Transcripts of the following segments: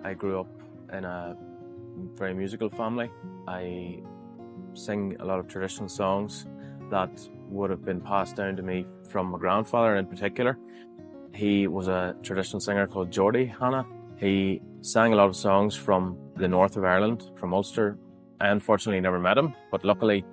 I grew up in a very musical family. I sing a lot of traditional songs that would have been passed down to me from my grandfather in particular. He was a traditional singer called Niall Hanna. He sang a lot of songs from the north of Ireland, from Ulster. I unfortunately never met him, but luckily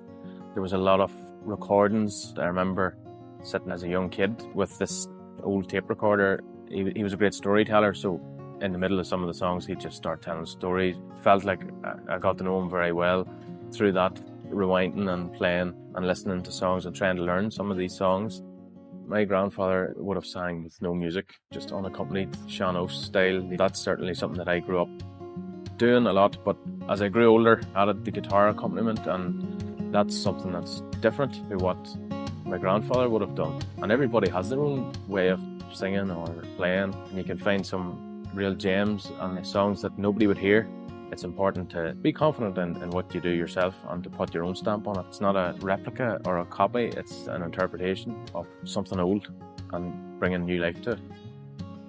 there was a lot of recordings. I remember sitting as a young kid with this old tape recorder. He was a great storyteller, so in the middle of some of the songs he'd just start telling stories. Felt like I got to know him very well through that, rewinding and playing and listening to songs and trying to learn some of these songs. My grandfather would have sang with no music, just unaccompanied sean-nós style. That's certainly something that I grew up doing a lot, but as I grew older, added the guitar accompaniment, and that's something that's different to what my grandfather would have done. And everybody has their own way of singing or playing, and you can find some real gems and songs that nobody would hear. It's important to be confident in what you do yourself and to put your own stamp on it. It's not a replica or a copy, it's an interpretation of something old and bringing new life to it.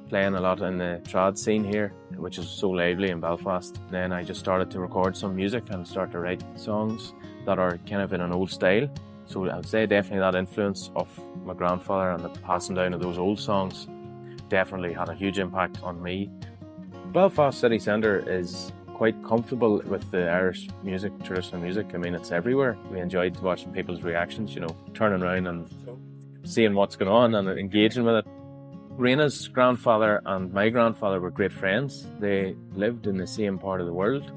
Playing a lot in the trad scene here, which is so lively in Belfast. Then I just started to record some music and start to write songs that are kind of in an old style. So I would say definitely that influence of my grandfather and the passing down of those old songs definitely had a huge impact on me. Belfast city centre is quite comfortable with the Irish music, traditional music. I mean, it's everywhere. We enjoyed watching people's reactions, turning around and seeing what's going on and engaging with it. Raina's grandfather and my grandfather were great friends. They lived in the same part of the world,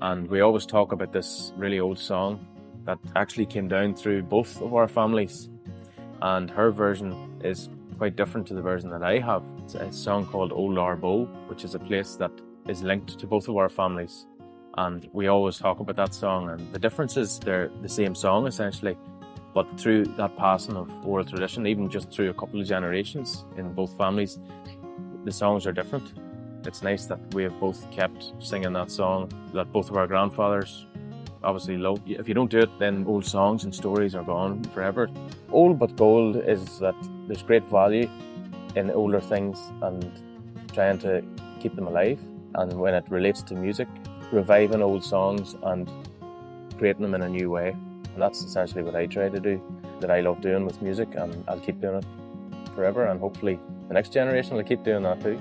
and we always talk about this really old song that actually came down through both of our families, and her version is quite different to the version that I have. It's a song called Old Arbo, which is a place that is linked to both of our families, and we always talk about that song, and the difference is they're the same song essentially, but through that passing of oral tradition, even just through a couple of generations in both families, the songs are different. It's nice that we have both kept singing that song that both of our grandfathers obviously love. If you don't do it, then old songs and stories are gone forever. Old but gold is that there's great value in older things and trying to keep them alive. And when it relates to music, reviving old songs and creating them in a new way. And that's essentially what I try to do, that I love doing with music, and I'll keep doing it forever, and hopefully the next generation will keep doing that too.